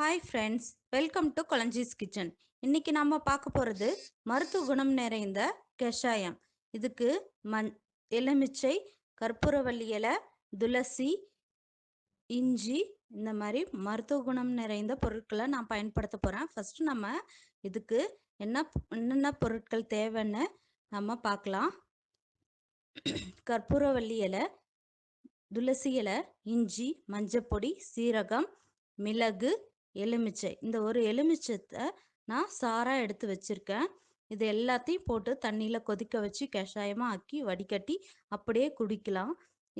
Hi friends, welcome to Kolanji's kitchen. இன்னைக்கு நம்ம பார்க்க போகிறது மருத்துவ குணம் நிறைந்த கஷாயம். இதுக்கு எலுமிச்சை, கற்பூரவள்ளி இலை, துளசி, இஞ்சி இந்த மாதிரி மருத்துவ குணம் நிறைந்த பொருட்களை நான் பயன்படுத்த போகிறேன். ஃபஸ்ட்டு நம்ம இதுக்கு என்னென்ன பொருட்கள் தேவைன்னு நம்ம பார்க்கலாம். கற்பூரவள்ளி இலை, துளசி இலை, இஞ்சி, மஞ்சப்பொடி, சீரகம், மிளகு, எலுமிச்சை. இந்த ஒரு எலுமிச்சத்தை நான் சாராக எடுத்து வச்சுருக்கேன். இது எல்லாத்தையும் போட்டு தண்ணியில் கொதிக்க வச்சு கஷாயமாக ஆக்கி வடிகட்டி அப்படியே குடிக்கலாம்.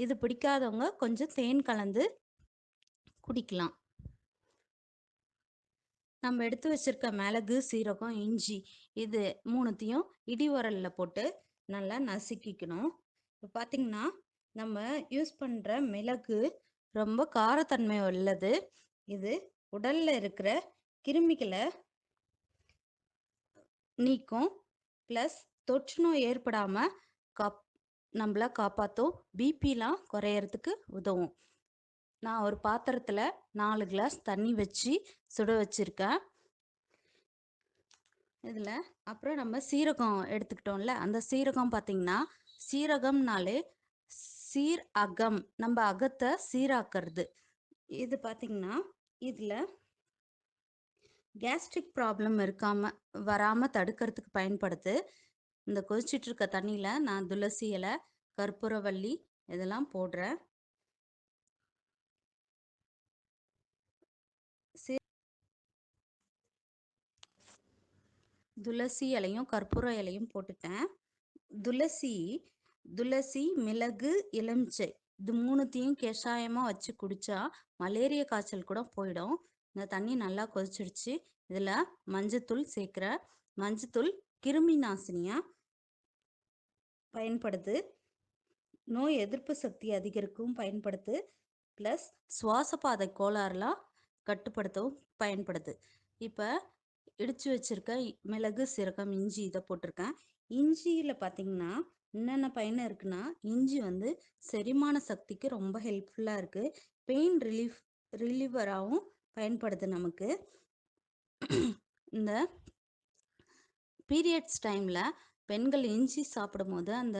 இது பிடிக்காதவங்க கொஞ்சம் தேன் கலந்து குடிக்கலாம். நம்ம எடுத்து வச்சுருக்க மிளகு, சீரகம், இஞ்சி இது மூணுத்தையும் இடி உரலில் போட்டு நல்லா நசுக்கிக்கணும். இப்போ பார்த்திங்கன்னா நம்ம யூஸ் பண்ணுற மிளகு ரொம்ப காரத்தன்மை உள்ளது. இது உடலில் இருக்கிற கிருமிகளை நீக்கும், ப்ளஸ் தொற்று நோய் ஏற்படாமல் நம்மளை காப்பாற்றும், பிபிலாம் குறையறதுக்கு உதவும். நான் ஒரு பாத்திரத்தில் 4 கிளாஸ் தண்ணி வச்சு சுட வச்சுருக்கேன். இதில் அப்புறம் நம்ம சீரகம் எடுத்துக்கிட்டோம்ல, அந்த சீரகம் பார்த்திங்கன்னா சீரகம்னாலே அகம், நம்ம அகத்தை சீராக்கிறது. இது பார்த்திங்கன்னா இதில் கேஸ்ட்ரிக் ப்ராப்ளம் வராமல் தடுக்கிறதுக்கு பயன்படுது. இந்த கொதிச்சிட்டு இருக்க தண்ணியில் நான் துளசி இலை, கற்பூரவள்ளி இதெல்லாம் போடுறேன். துளசி இலையும் கற்பூர இலையும் போட்டுட்டேன். துளசி, மிளகு, எலுமிச்சை இது மூணுத்தையும் கஷாயமாக வச்சு குடித்தா மலேரியா காய்ச்சல் கூட போயிடும். இந்த தண்ணி நல்லா கொதிச்சிடுச்சு. இதில் மஞ்சத்தூள் சேர்க்குறேன். மஞ்சத்தூள் கிருமி நாசினியாக பயன்படுது, நோய் எதிர்ப்பு சக்தி அதிகரிக்கவும் பயன்படுது, ப்ளஸ் சுவாசப்பாதை கோளாறுலாம் கட்டுப்படுத்தவும் பயன்படுது. இப்போ இடித்து வச்சுருக்க மிளகு, சீரகம், இஞ்சி இதை போட்டிருக்கேன். இஞ்சியில் பார்த்திங்கன்னா என்னென்ன பயன் இருக்குன்னா, இஞ்சி செரிமான சக்திக்கு ரொம்ப ஹெல்ப்ஃபுல்லாக இருக்குது. பெயின் ரிலீவராகவும் பயன்படுது. நமக்கு இந்த பீரியட்ஸ் டைமில் பெண்கள் இஞ்சி சாப்பிடும் போது அந்த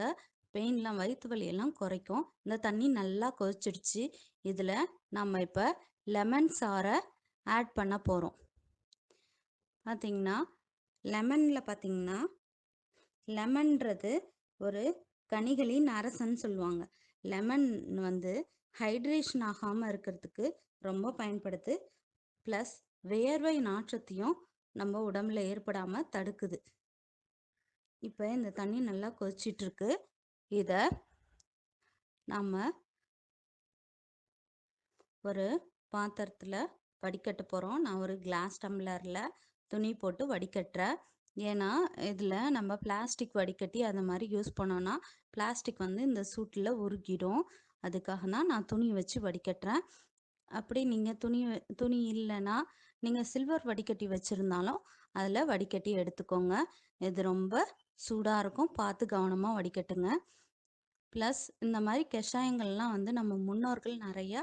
பெயின்லாம், வயிற்று வலியெல்லாம் குறைக்கும். இந்த தண்ணி நல்லா கொதிச்சிடுச்சு. இதில் நம்ம இப்போ லெமன் சாறை ஆட் பண்ண போகிறோம். பார்த்திங்கன்னா லெமன்றது ஒரு கனிகளின் அரசன் சொல்லுவாங்க. லெமன் ஹைட்ரேஷன் ஆகாமல் இருக்கிறதுக்கு ரொம்ப பயன்படுது, ப்ளஸ் வியர்வை நாற்றத்தையும் நம்ம உடம்புல ஏற்படாமல் தடுக்குது. இப்போ இந்த தண்ணி நல்லா கொதிச்சிட்ருக்கு. இதை நம்ம ஒரு பாத்திரத்தில் வடிகட்ட போகிறோம். நான் ஒரு கிளாஸ் டம்ளரில் துணி போட்டு வடிகட்டுறேன். ஏன்னா இதில் நம்ம பிளாஸ்டிக் வடிகட்டி அந்த மாதிரி யூஸ் பண்ணோன்னா பிளாஸ்டிக் இந்த சூட்டில் உருகிடும். அதுக்காக தான் நான் துணி வச்சு வடிகட்டுறேன். அப்படி நீங்கள் துணி இல்லைன்னா நீங்கள் சில்வர் வடிகட்டி வச்சுருந்தாலும் அதில் வடிகட்டி எடுத்துக்கோங்க. இது ரொம்ப சூடாக இருக்கும், பார்த்து கவனமாக வடிகட்டுங்க. ப்ளஸ் இந்த மாதிரி கஷாயங்கள்லாம் நம்ம முன்னோர்கள் நிறையா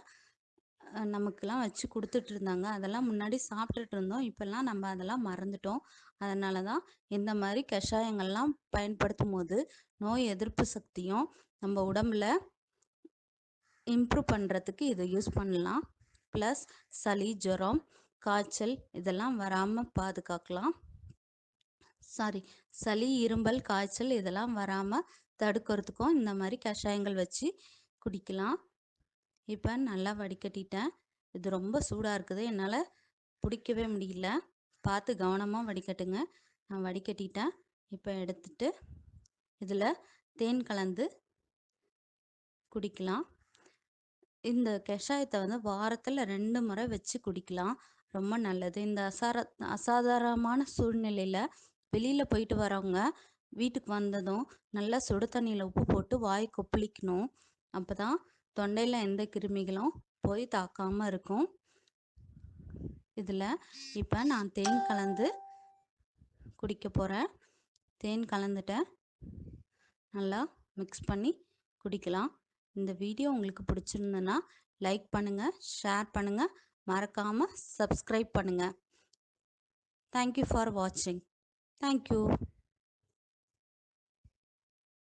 நமக்கெல்லாம் வச்சு கொடுத்துட்டு இருந்தாங்க. அதெல்லாம் முன்னாடி சாப்பிட்டுட்டு இருந்தோம். இப்போல்லாம் நம்ம அதெல்லாம் மறந்துட்டோம். அதனால தான் இந்த மாதிரி கஷாயங்கள்லாம் பயன்படுத்தும் போது நோய் எதிர்ப்பு சக்தியும் நம்ம உடம்புல இம்ப்ரூவ் பண்ணுறதுக்கு இதை யூஸ் பண்ணலாம். ப்ளஸ் சளி, ஜுரம், காய்ச்சல் இதெல்லாம் வராமல் பாதுகாக்கலாம். சளி, இரும்பல், காய்ச்சல் இதெல்லாம் வராமல் தடுக்கிறதுக்கும் இந்த மாதிரி கஷாயங்கள் வச்சு குடிக்கலாம். இப்போ நல்லா வடிகட்டிட்டேன். இது ரொம்ப சூடாக இருக்குது, என்னால் பிடிக்கவே முடியல. பார்த்து கவனமாக வடிகட்டுங்க. நான் வடிகட்டிட்டேன். இப்போ எடுத்துட்டு இதில் தேன் கலந்து குடிக்கலாம். இந்த கஷாயத்தை வாரத்தில் 2 முறை வச்சு குடிக்கலாம், ரொம்ப நல்லது. இந்த அசாதாரணமான சூழ்நிலையில் வெளியில் போயிட்டு வரவங்க வீட்டுக்கு வந்ததும் நல்லா சுடு தண்ணியில் உப்பு போட்டு வாய் கொப்பளிக்கணும். அப்போ தான் தொண்டையில் எந்த கிருமிகளும் போய் தாக்காமல் இருக்கும். இதில் இப்போ நான் தேன் கலந்து குடிக்க போகிறேன். தேன் கலந்துட்டேன். நல்லா மிக்ஸ் பண்ணி குடிக்கலாம். இந்த வீடியோ உங்களுக்கு பிடிச்சிருந்ததுன்னா லைக் பண்ணுங்கள், ஷேர் பண்ணுங்கள், மறக்காமல் சப்ஸ்கிரைப் பண்ணுங்கள். தேங்க்யூ ஃபார் வாட்சிங். தேங்க்யூ.